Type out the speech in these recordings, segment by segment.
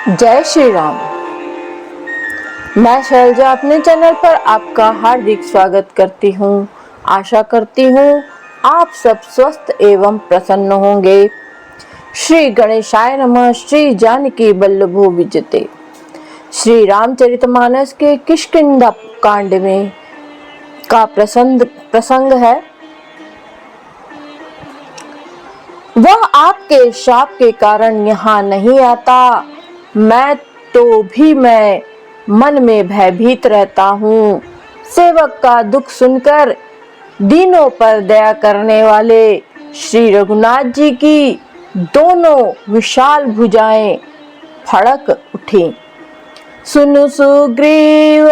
जय श्री राम। मैं शैलजा अपने चैनल पर आपका हार्दिक स्वागत करती हूँ। आशा करती हूँ आप सब स्वस्थ एवं प्रसन्न होंगे। श्री गणेशाय नमः। श्री जानकी वल्लभो विजयते। श्री रामचरितमानस के किष्किंधा कांड में का प्रसंग है। वह आपके शाप के कारण यहाँ नहीं आता। मैं मन में भयभीत रहता हूँ। सेवक का दुख सुनकर दीनों पर दया करने वाले श्री रघुनाथ जी की दोनों विशाल भुजाएं फड़क उठी। सुनु सुग्रीव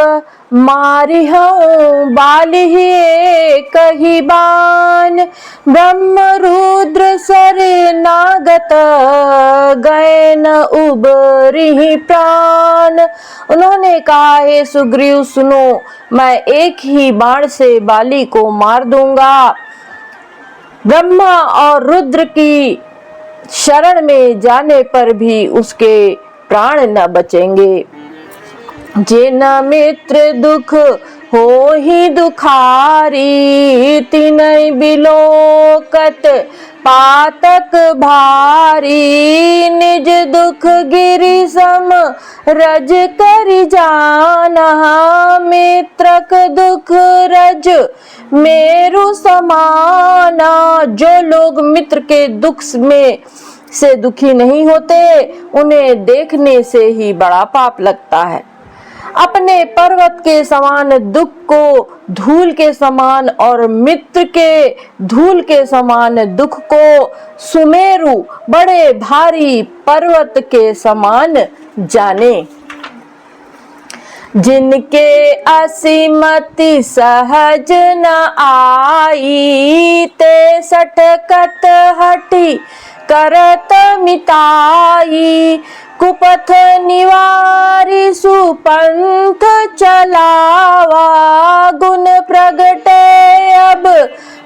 मारिहु बालिहि कही बान, ब्रह्म रुद्र सर नागत गए न उबरिहि प्राण। उन्होंने कहा, हे सुग्रीव सुनो, मैं एक ही बाण से बाली को मार दूंगा। ब्रह्मा और रुद्र की शरण में जाने पर भी उसके प्राण न बचेंगे। जिन मित्र दुख हो ही दुखारी, तिनहि बिलोकत पातक भारी। निज दुख गिरि सम रज करि जाना, मित्रक दुख रज मेरु समाना। जो लोग मित्र के दुख में से दुखी नहीं होते, उन्हें देखने से ही बड़ा पाप लगता है। अपने पर्वत के समान दुख को धूल के समान और मित्र के धूल के समान दुख को सुमेरु बड़े भारी पर्वत के समान जाने। जिनके असीमति सहज न आई, ते सटकत हटी करत मिताई। कुपथ निवारी सुपंथ चलावा, गुण प्रगटे अब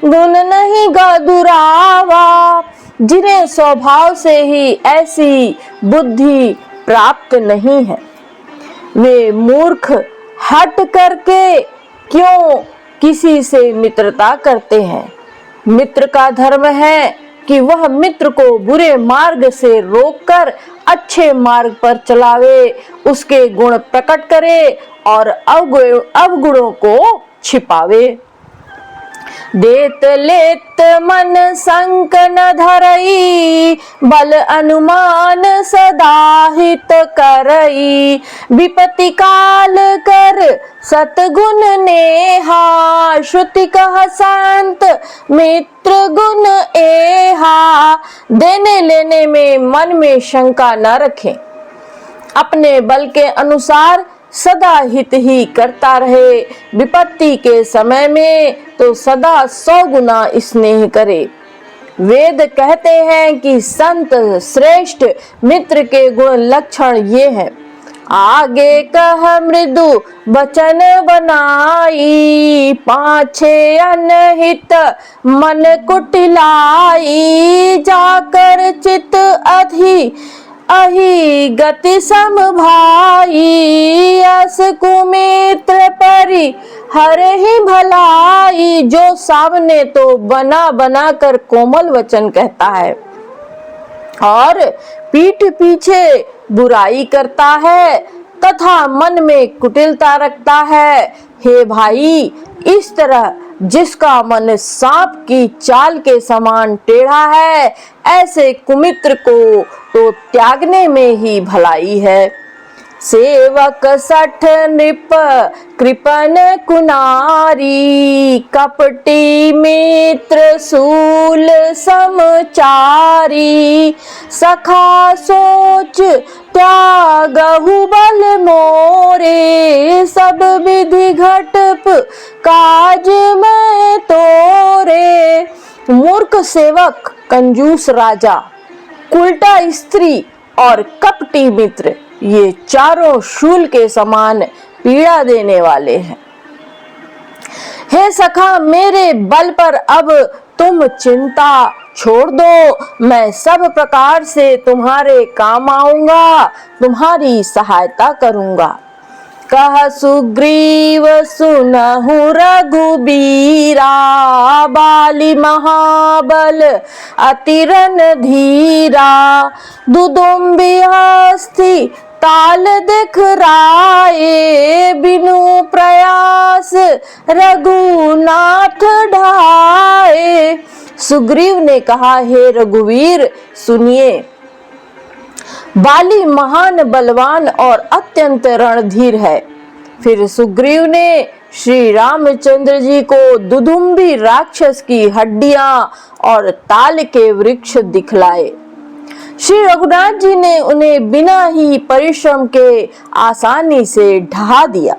गुण नहीं गदुरावा। जिन्हें स्वभाव से ही ऐसी बुद्धि प्राप्त नहीं है, वे मूर्ख हट करके क्यों किसी से मित्रता करते हैं। मित्र का धर्म है कि वह मित्र को बुरे मार्ग से रोककर अच्छे मार्ग पर चलावे, उसके गुण प्रकट करे और अवगुणों को छिपावे। देत लेत मन संक न धरई, बल अनुमान सदा हित करई। विपत्ति काल कर सतगुण नेहा, श्रुति कह शांत मित्र गुण एहा। देने लेने में मन में शंका न रखें, अपने बल के अनुसार सदा हित ही करता रहे। विपत्ति के समय में तो सदा 100 गुना स्नेह करे। वेद कहते हैं कि संत श्रेष्ठ मित्र के गुण लक्षण ये हैं। आगे कह मृदु वचन बनाई, पाछे अनहित मन कुटिलाई। जाकर चित अहि गति सम भाई, यस कुमित्र परि हर ही भलाई। जो सामने तो बना बना कर कोमल वचन कहता है और पीठ पीछे बुराई करता है तथा मन में कुटिलता रखता है। हे भाई, इस तरह जिसका मन सांप की चाल के समान टेढ़ा है, ऐसे कुमित्र को तो त्यागने में ही भलाई है। सेवक सठ नृप कृपन कुनारी, कपटी मित्र सूल समचारी। सखा सोच त्यागहु बल मोरे, सब विधि घटप काज में तोरे। मूर्ख सेवक, कंजूस राजा, उल्टा स्त्री और कपटी मित्र, ये चारों शूल के समान पीड़ा देने वाले हैं। हे सखा, मेरे बल पर अब तुम चिंता छोड़ दो, मैं सब प्रकार से तुम्हारे काम आऊंगा, तुम्हारी सहायता करूंगा। कह सुग्रीव सुनहु रघुबीरा, बाली महाबल अति रणधीरा। दुदुम्बि हस्ती ताल दिखराए, बिनु प्रयास रघुनाथ ढाए। सुग्रीव ने कहा, हे रघुवीर सुनिए, बाली महान बलवान और अत्यंत रणधीर है। फिर सुग्रीव ने श्री रामचंद्र जी को दुदुम्बी राक्षस की हड्डियां और ताल के वृक्ष दिखलाए। श्री रघुनाथ जी ने उन्हें बिना ही परिश्रम के आसानी से ढहा दिया।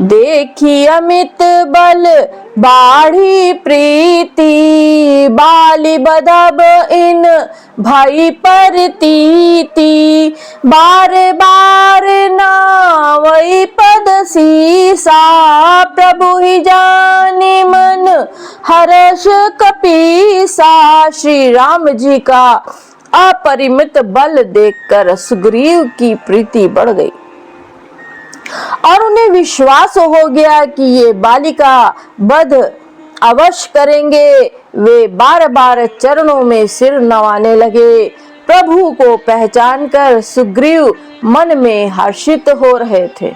देखी अमित बल बाढ़ी प्रीति, बाली बदब इन भाई परतीति। बार बार नावई पद सीसा, प्रभु ही जाने मन हर्ष कपीसा। श्री राम जी का अपरिमित बल देखकर सुग्रीव की प्रीति बढ़ गई और उन्हें विश्वास हो गया कि ये बालिका वध अवश्य करेंगे। वे बार बार चरणों में सिर नवाने लगे। प्रभु को पहचानकर सुग्रीव मन में हर्षित हो रहे थे।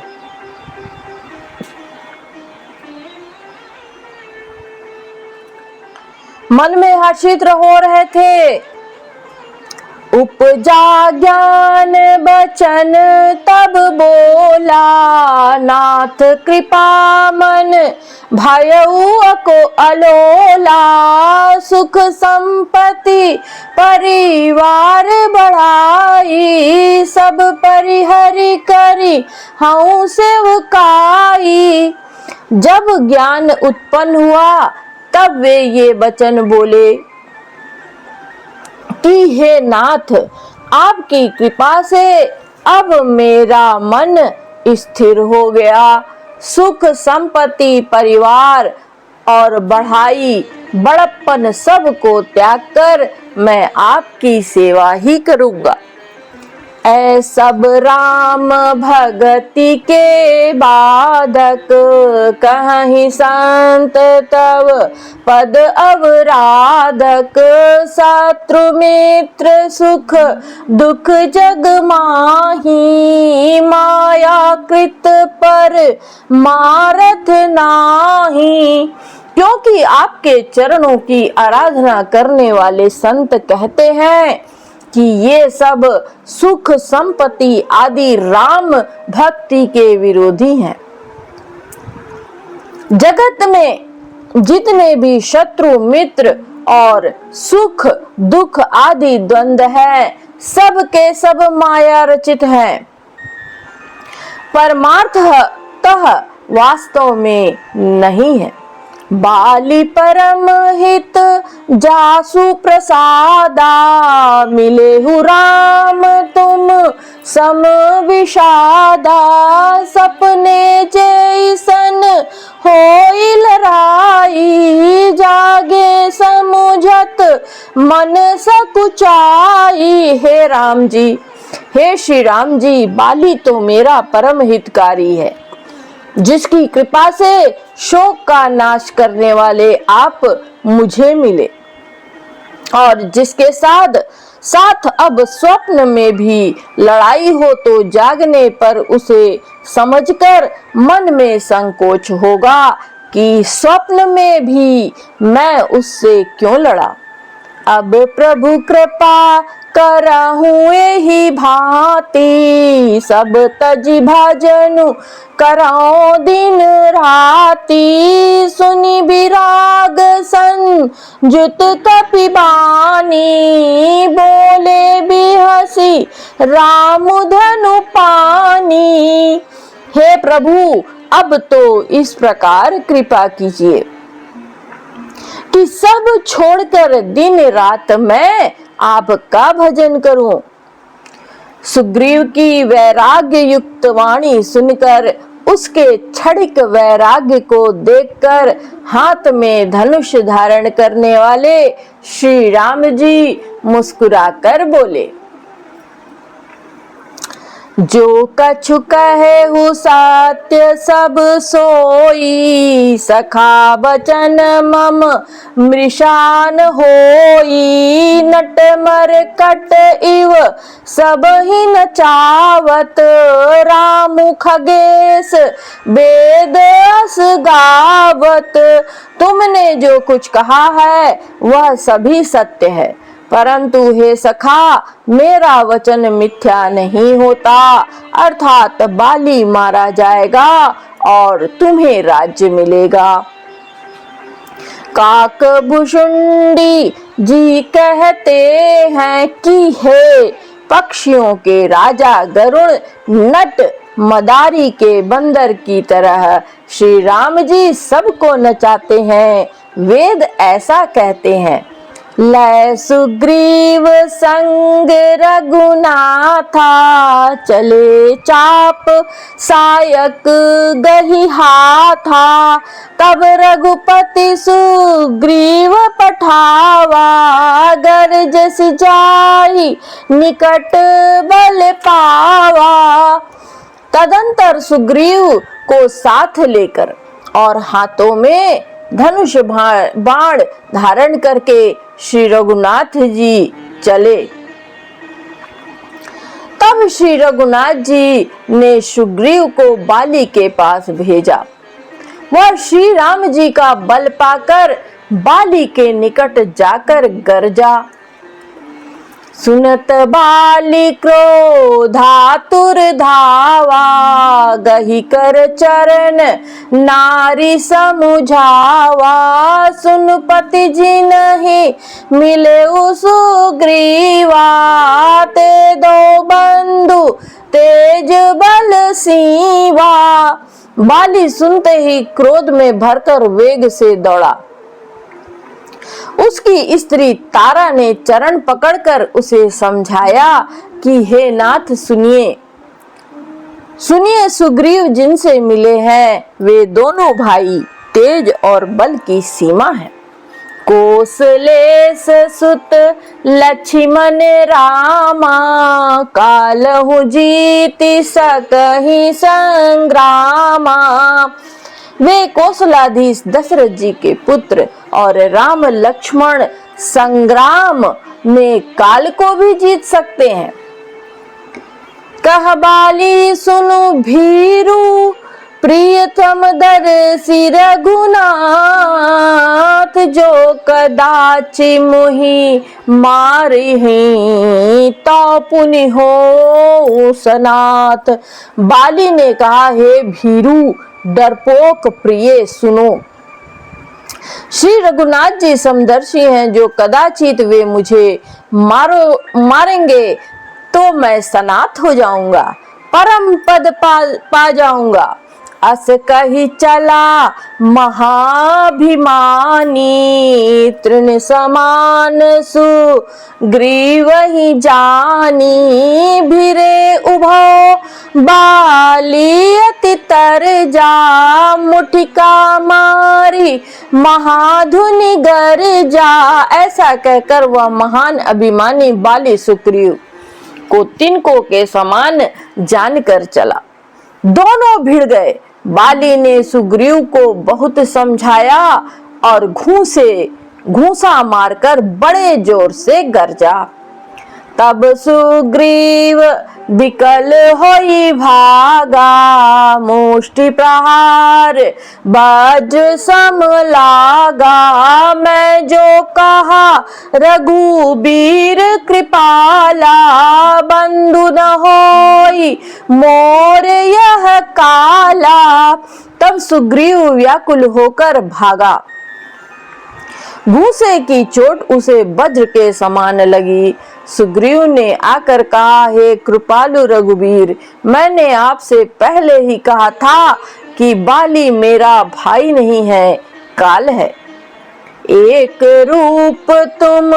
मन में हर्षित हो रहे थे। उपजा ज्ञान बचन तब बोला, नाथ कृपा मन भयउ को अलोला। सुख संपत्ति परिवार बढ़ाई, सब परिहरि करी हऊँ सेवकाई। जब ज्ञान उत्पन्न हुआ तब वे ये वचन बोले कि हे नाथ, आपकी कृपा से अब मेरा मन स्थिर हो गया। सुख संपत्ति परिवार और बढ़ाई बड़प्पन सब को त्याग कर मैं आपकी सेवा ही करूंगा। ऐ सब राम भगति के बाधक, कहीं संत तव पद अवराधक। शत्रु मित्र सुख दुख जग माही, माया कृत पर मारथ नाही। क्योंकि आपके चरणों की आराधना करने वाले संत कहते हैं कि ये सब सुख संपत्ति आदि राम भक्ति के विरोधी हैं। जगत में जितने भी शत्रु मित्र और सुख दुख आदि द्वंद्व है, सब के सब माया रचित हैं। परमार्थतः वास्तव में नहीं है। बाली परम हित जासु प्रसादा, मिले हु राम तुम सम विषादा। सपने जैसन होई लराई, जागे समुझत मन सकुचाई। हे राम जी, हे श्री राम जी, बाली तो मेरा परम हितकारी है, जिसकी कृपा से शोक का नाश करने वाले आप मुझे मिले और जिसके साथ अब स्वप्न में भी लड़ाई हो तो जागने पर उसे समझकर मन में संकोच होगा कि स्वप्न में भी मैं उससे क्यों लड़ा। अब प्रभु कृपा करहूँ एहि भांति, सब तजी भजनु कराओ दिन राति। सुनि विराग संजुत कपिबानी, बोले बिहसी राम धनु पानी। हे प्रभु, अब तो इस प्रकार कृपा कीजिए कि सब छोड़कर दिन रात मैं आपका भजन करूं। सुग्रीव की वैराग्य युक्त वाणी सुनकर उसके क्षणिक वैराग्य को देखकर हाथ में धनुष धारण करने वाले श्री राम जी मुस्कुराकर बोले, जो कछु कहेहु सत्य सब सोई, सखा बचन मम मृषान होई। नट मरकट इव सब ही नचावत, राम खगेश वेद अस गावत। तुमने जो कुछ कहा है वह सभी सत्य है, परंतु हे सखा, मेरा वचन मिथ्या नहीं होता, अर्थात बाली मारा जाएगा और तुम्हें राज्य मिलेगा। काकभुषुंडी जी कहते हैं कि हे पक्षियों के राजा गरुड़, नट मदारी के बंदर की तरह श्री राम जी सबको नचाते हैं। वेद ऐसा कहते हैं, लय सुग्रीव संग रघुनाथा, चले चाप सायक गही हाथा। तब रघुपति सुग्रीव पठावा, गरजस जाई निकट बल पावा। तदंतर सुग्रीव को साथ लेकर और हाथों में धनुष बाण धारण करके श्री रघुनाथ जी चले। तब श्री रघुनाथ जी ने सुग्रीव को बाली के पास भेजा। वह श्री राम जी का बल पाकर बाली के निकट जाकर गरजा। सुनत बाली क्रोधातुर धावा, गही कर चरण नारी समुझावा। सुन पति जी नहीं मिले सुग्रीवा, ते दो बंधु तेज बल सीवा। बाली सुनते ही क्रोध में भरकर वेग से दौड़ा। उसकी स्त्री तारा ने चरण पकड़कर उसे समझाया कि हे नाथ, सुनिए सुनिए, सुग्रीव जिनसे मिले हैं वे दोनों भाई तेज और बल की सीमा है। कौशलेश सुत लक्ष्मण रामा, कालहु जीति सकहि संग्रामा। वे कौशलाधीश दशरथ जी के पुत्र और राम लक्ष्मण संग्राम में काल को भी जीत सकते हैं। कह बाली सुनु भीरु, प्रियतम दर्शी रघुनाथ। जो कदाचि मुहि मारिहि, तो पुनि हो सनाथ। बाली ने कहा, हे भीरु डरपोक प्रिय, सुनो। श्री रघुनाथ जी समदर्शी हैं, जो कदाचित वे मुझे मारेंगे तो मैं सनाथ हो जाऊंगा, परम पद पा जाऊंगा। अस कही चला महाभिमानी, तृण समान सुग्रीव ही जानी। भिरे उभो बाली अति तर जा, मुठिका मारी महाधुनि गर जा। ऐसा कहकर वह महान अभिमानी बाली सुग्रीव को तिनकों के समान जानकर चला। दोनों भिड़ गए। बाली ने सुग्रीव को बहुत समझाया और घूंसा मारकर बड़े जोर से गरजा। तब सुग्रीव विकल होई भागा, मुष्टि प्रहार वज्र सम लागा। मैं जो कहा रघुबीर कृपाला, बंधु न होई मोर यह काला। तब सुग्रीव व्याकुल होकर भागा। घूंसे की चोट उसे वज्र के समान लगी। सुग्रीव ने आकर कहा, हे कृपालु रघुबीर, मैंने आपसे पहले ही कहा था कि बाली मेरा भाई नहीं है, काल है। एक रूप तुम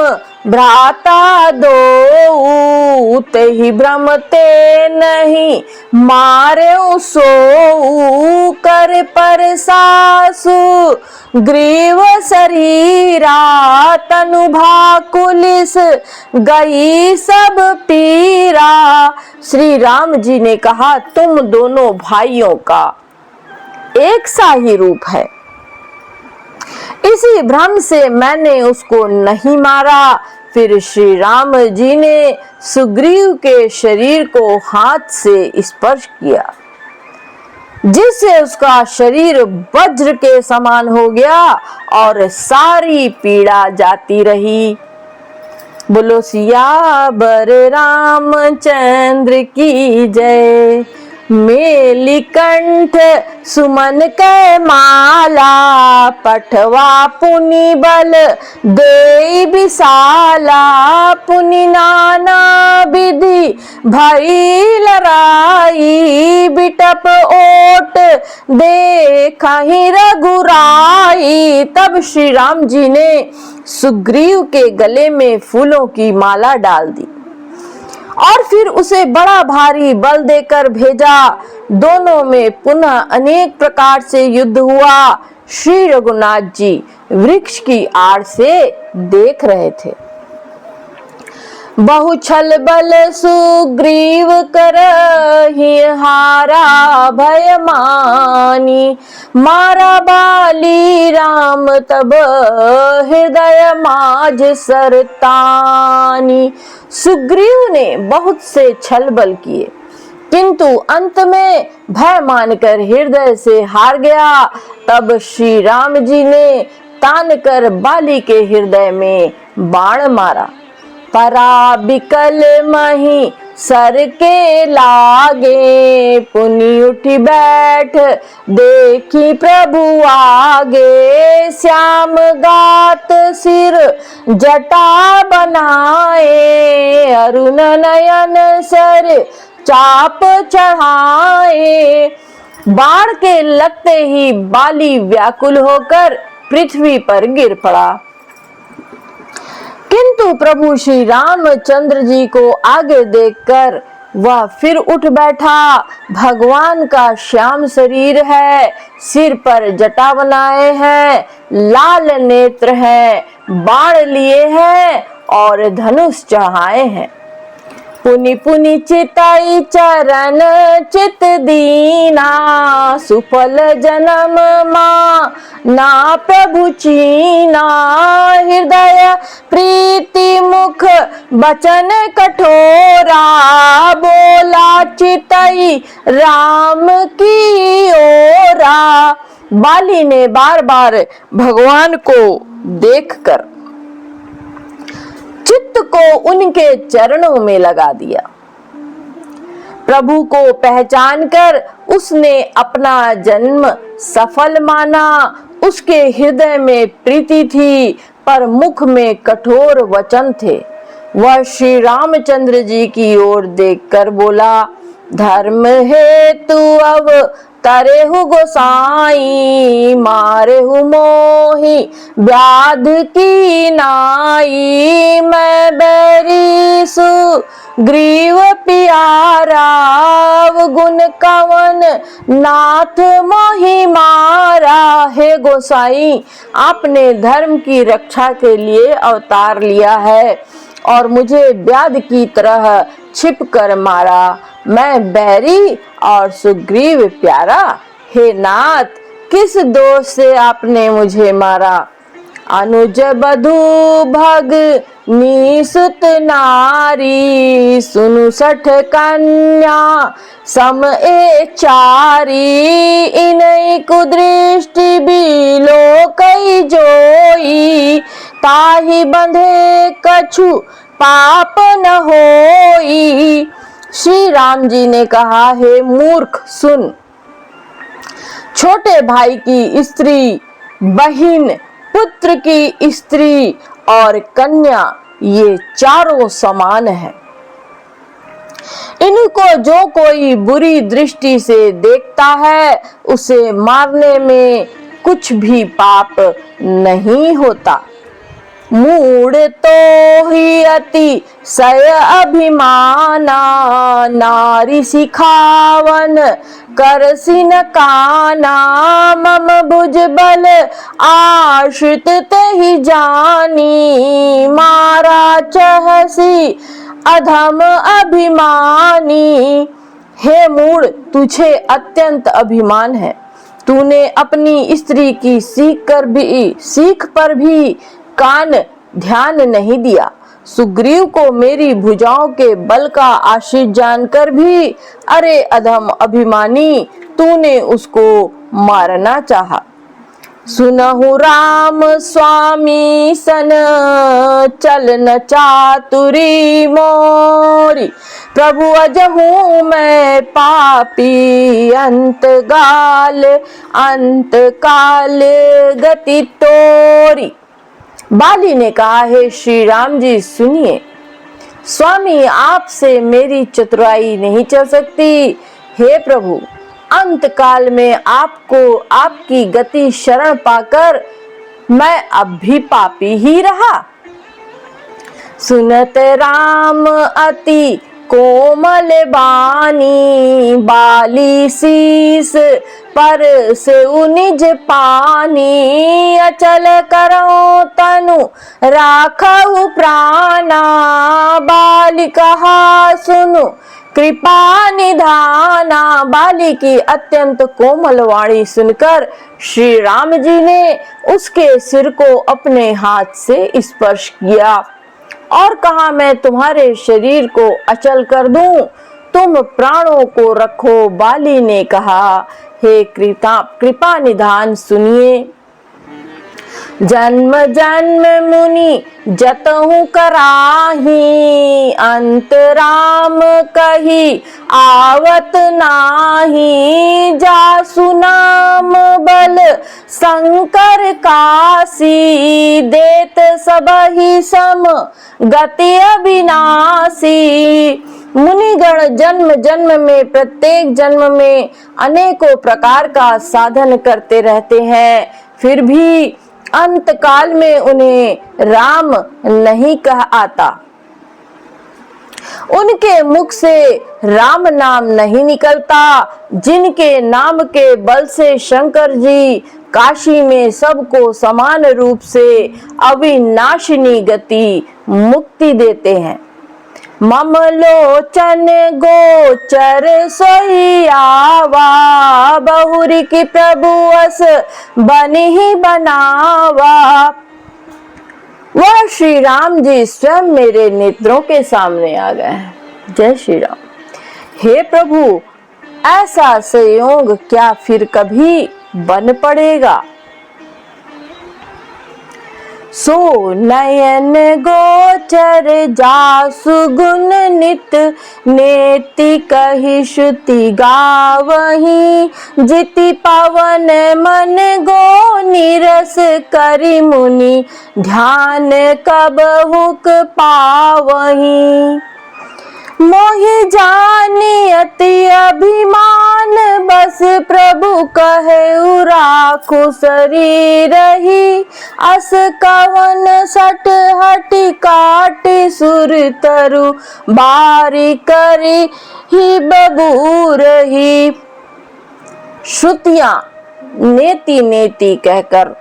भ्राता दो, तहि भ्रमते नहीं नहीं, मारे सो कर पर सासु, ग्रीव शरीरा तनु भाकुलिस, गई सब पीरा। श्री राम जी ने कहा, तुम दोनों भाइयों का एक सा ही रूप है। इसी भ्रम से मैंने उसको नहीं मारा। फिर श्री राम जी ने सुग्रीव के शरीर को हाथ से स्पर्श किया, जिससे उसका शरीर वज्र के समान हो गया और सारी पीड़ा जाती रही। बोलो सियावर रामचंद्र की जय। मेली कंठ सुमन कै माला, पठवा पुनि बल दे विशाला। पुनि नाना विधि भई लड़ाई, बिटप ओट देखहि रघुराई। तब श्री राम जी ने सुग्रीव के गले में फूलों की माला डाल दी और फिर उसे बड़ा भारी बल देकर भेजा। दोनों में पुनः अनेक प्रकार से युद्ध हुआ। श्री रघुनाथ जी वृक्ष की आड़ से देख रहे थे। बहु छल बल सुग्रीव करहि हारा, भय मानी मारा बाली राम। तब हृदय माज सरतानी। सुग्रीव ने बहुत से छल बल किए, किंतु अंत में भय मानकर हृदय से हार गया। तब श्री राम जी ने तान कर बाली के हृदय में बाण मारा। परा बिकल मही सर के लागे, पुनि उठी बैठ देखी प्रभु आगे। श्याम गात सिर जटा बनाए, अरुण नयन सर चाप चढ़ाए। बाण के लगते ही बाली व्याकुल होकर पृथ्वी पर गिर पड़ा, किंतु प्रभु श्री रामचंद्र जी को आगे देखकर वह फिर उठ बैठा। भगवान का श्याम शरीर है, सिर पर जटा बनाए हैं, लाल नेत्र हैं, बाण लिए हैं और धनुष चढ़ाए हैं। पुनि पुनि चिताई चरण चित दीना, सुफल जन्म मां ना प्रभु चीना। हृदय प्रीति मुख बचन कठोरा, बोला चितई राम की ओरा। बाली ने बार बार भगवान को देखकर चित्त को उनके चरणों में लगा दिया। प्रभु को पहचान कर उसने अपना जन्म सफल माना। उसके हृदय में प्रीति थी, पर मुख में कठोर वचन थे। वह श्री रामचंद्र जी की ओर देखकर बोला, धर्म हेतु अब तरेहु गोसाई, मारेहु मोहि व्याध की नाई। मैं बैरी सुग्रीव प्यारा, गुण कवन नाथ मोहि मारा। हे गोसाई, आपने धर्म की रक्षा के लिए अवतार लिया है और मुझे व्याध की तरह छिप कर मारा। मैं बैरी और सुग्रीव प्यारा। हे नाथ, किस दोष से आपने मुझे मारा? अनुज बधु भग निसुत नारी, सुनु सठ कन्या सम ए चारी। इनई कुदृष्टि बिलो कई जोई, ताहि बंधे कछु पाप न होई। श्री राम जी ने कहा, हे मूर्ख सुन, छोटे भाई की स्त्री, बहिन, पुत्र की स्त्री और कन्या, ये चारों समान है। इनको जो कोई बुरी दृष्टि से देखता है, उसे मारने में कुछ भी पाप नहीं होता। मूड तो ही अति सय अभिमाना, नारी सिखावन कर सिन काना, मम भुज बल आश्रित तहि जानी, मारा चहसी अधम अभिमानी। हे मूढ़, तुझे अत्यंत अभिमान है। तूने अपनी स्त्री की सीख पर भी कान ध्यान नहीं दिया। सुग्रीव को मेरी भुजाओं के बल का आश्रित जानकर भी, अरे अधम अभिमानी, तूने उसको मारना चाहा। सुनहु राम स्वामी सन चलन चातुरी मोरी, प्रभु अजहू मैं पापी अंत काल गति तोरी। बाली ने कहा, हे श्री राम जी सुनिए, स्वामी आपसे मेरी चतुराई नहीं चल सकती। हे प्रभु, अंत काल में आपको आपकी गति शरण पाकर मैं अब भी पापी ही रहा। सुनत राम अति कोमल बानी, बाली शीस पर से निज पानी, अचल करो तनु राखहु प्राणा, बाली कहा सुनु कृपा निधाना। बाली की अत्यंत कोमल वाणी सुनकर श्री राम जी ने उसके सिर को अपने हाथ से स्पर्श किया और कहा, मैं तुम्हारे शरीर को अचल कर दूं, तुम प्राणों को रखो। बाली ने कहा, हे कृपा निधान सुनिए, जन्म जन्म मुनि जतहु कराही, अंत राम कही आवत नाही, जासु नाम बल शंकर कासी, देत सबहि सम गति अविनाशी। मुनिगण जन्म जन्म में, प्रत्येक जन्म में अनेकों प्रकार का साधन करते रहते हैं, फिर भी अंत काल में उन्हें राम नहीं कह आता। उनके मुख से राम नाम नहीं निकलता। जिनके नाम के बल से शंकर जी काशी में सबको समान रूप से अविनाशिनी गति मुक्ति देते हैं। मम लोचन गोचर सोई आवा, बहुरी की प्रभु अस बनि ही बनावा। वह श्री राम जी स्वयं मेरे नेत्रों के सामने आ गए हैं। जय श्री राम। हे प्रभु, ऐसा संयोग क्या फिर कभी बन पड़ेगा? सो नयन गोचर जासु गुण नित, नेति कहि श्रुति गावही, जिति पवन मन गो निरस करि मुनि, ध्यान कबहुक पावही। मोहि जानि अति अभिमान, बस प्रभु कहेउ राखु शरीरहि, अस कवन सट हटि काटि सुर तरु, बारी करी ही बबूरही। श्रुतियां नेति नेति कहकर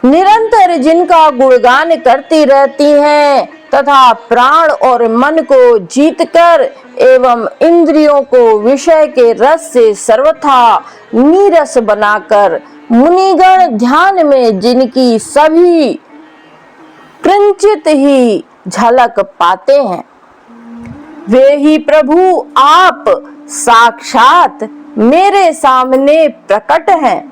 निरंतर जिनका गुणगान करती रहती हैं तथा प्राण और मन को जीतकर एवं इंद्रियों को विषय के रस से सर्वथा नीरस बनाकर मुनिगण ध्यान में जिनकी सभी किंचित ही झलक पाते हैं, वे ही प्रभु आप साक्षात मेरे सामने प्रकट हैं।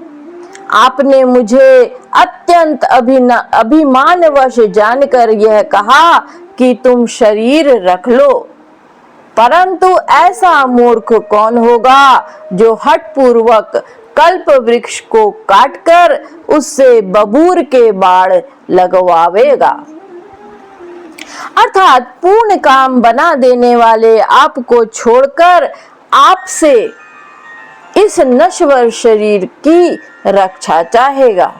आपने मुझे अत्यंत अभिमानवश जानकर यह कहा कि तुम शरीर रख लो, परंतु ऐसा मूर्ख कौन होगा जो हठपूर्वक कल्प वृक्ष को काटकर उससे बबूर के बाण लगवावेगा। अर्थात पूर्ण काम बना देने वाले आपको छोड़कर आपसे इस नश्वर शरीर की रक्षा चाहेगा।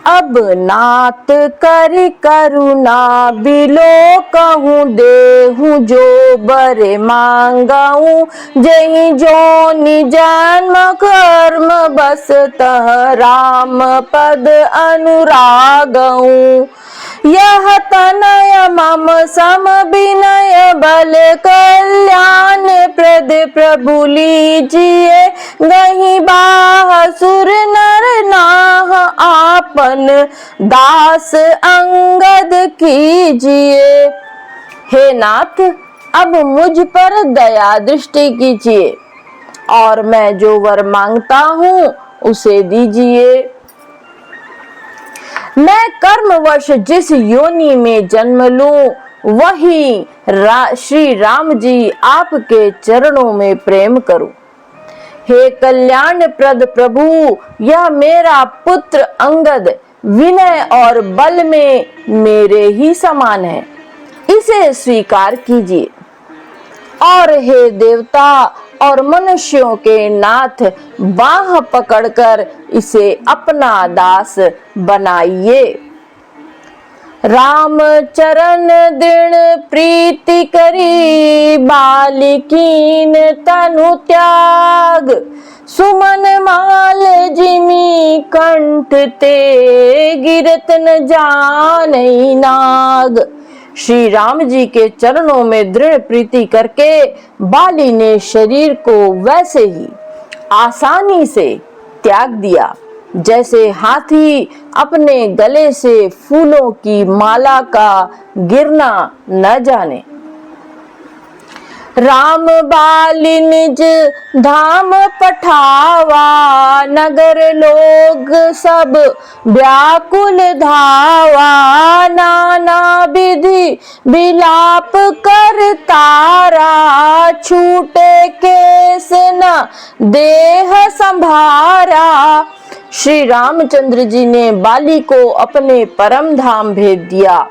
अब नाथ कर करुणा बिलो कहूँ देहूँ जो बरे मांगाऊँ जही जोनि जन्म कर्म बस तह राम पद अनुरागऊँ यह तनय मम सम विनय बल कल्याण प्रद प्रभु लीजिए गही बाह सुर नर नाह आपन दास अंगद कीजिए। हे नाथ, अब मुझ पर दया दृष्टि कीजिए और मैं जो वर मांगता हूँ उसे दीजिए। मैं कर्मवश जिस योनि में जन्म लूं वही श्री राम जी आपके चरणों में प्रेम करूं। हे कल्याण प्रद प्रभु, यह मेरा पुत्र अंगद विनय और बल में मेरे ही समान है, इसे स्वीकार कीजिए। और हे देवता और मनुष्यों के नाथ, बाह पकड़कर इसे अपना दास बनाइए। राम चरण दृढ़ प्रीति करी बालिकीन तनु त्याग सुमन माल जिमी कंठ ते गिरत न जानई नाग। श्री राम जी के चरणों में दृढ़ प्रीति करके बाली ने शरीर को वैसे ही आसानी से त्याग दिया जैसे हाथी अपने गले से फूलों की माला का गिरना न जाने। राम बाली निज धाम पठावा नगर लोग सब व्याकुल धावा नाना विधि विलाप कर तारा छूटे केस न देह संभारा। श्री रामचंद्र जी ने बाली को अपने परम धाम भेज दिया।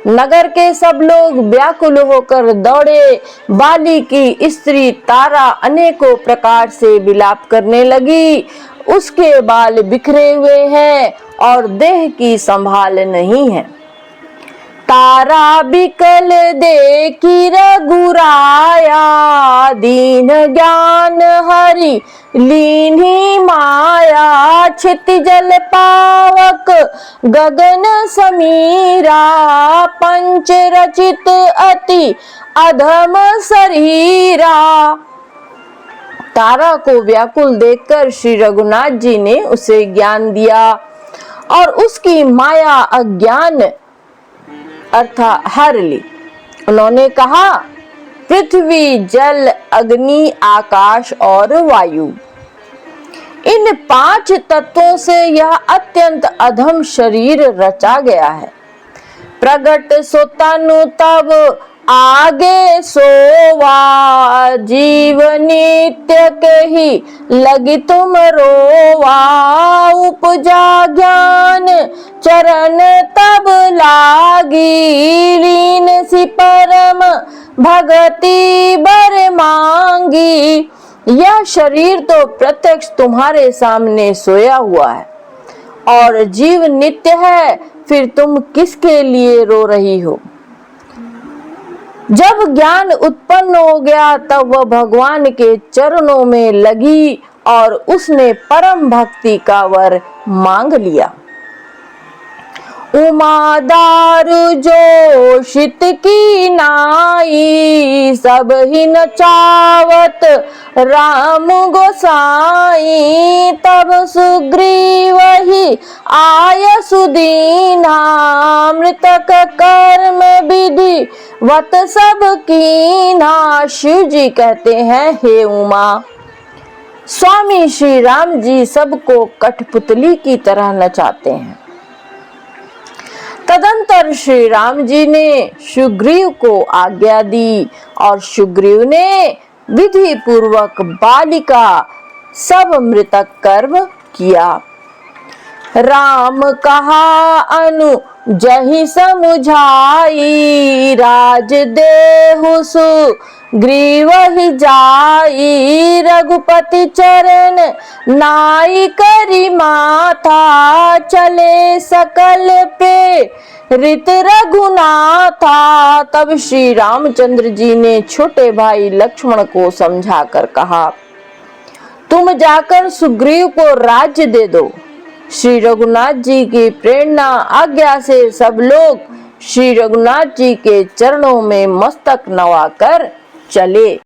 नगर के सब लोग व्याकुल होकर दौड़े। बाली की स्त्री तारा अनेकों प्रकार से विलाप करने लगी। उसके बाल बिखरे हुए हैं और देह की संभाल नहीं है। तारा बिकल देखी रघुराया दीन ज्ञान हरि लीन्ही माया क्षितिजल पावक गगन समीरा पंच रचित अति अधम शरीरा। तारा को व्याकुल देखकर श्री रघुनाथ जी ने उसे ज्ञान दिया और उसकी माया अज्ञान अर्थात हर ली। उन्होंने कहा, पृथ्वी जल अग्नि आकाश और वायु, इन 5 तत्वों से यह अत्यंत अधम शरीर रचा गया है। प्रगट सो तनु तब आगे सोवा जीव नित्य के ही लगी तुम रोवा उपजा ज्ञान चरण तब लागी लीन सी परम भगति बर मांगी। यह शरीर तो प्रत्यक्ष तुम्हारे सामने सोया हुआ है और जीव नित्य है, फिर तुम किसके लिए रो रही हो। जब ज्ञान उत्पन्न हो गया तब वह भगवान के चरणों में लगी और उसने परम भक्ति का वर मांग लिया। उमा दारु जोशित की नाई सब ही नचावत राम गोसाई तब सुग्रीव ही आय सुदीना मृतक कर्म विधि वत सब कीना। शिव जी कहते हैं, हे उमा, स्वामी श्री राम जी सबको कठपुतली की तरह नचाते हैं। तदंतर श्री राम जी ने सुग्रीव को आज्ञा दी और सुग्रीव ने विधि पूर्वक बालिका सब मृतक कर्म किया। राम कहा अनु जहि समुझाई राज देहु सुग्रीवहि जाई, रघुपति चरण नाई करी माथा, चले सकल पे रित रघुनाथा। तब श्री रामचंद्र जी ने छोटे भाई लक्ष्मण को समझाकर कहा, तुम जाकर सुग्रीव को राज्य दे दो। श्री रघुनाथ जी की प्रेरणा आज्ञा से सब लोग श्री रघुनाथ जी के चरणों में मस्तक नवाकर चले।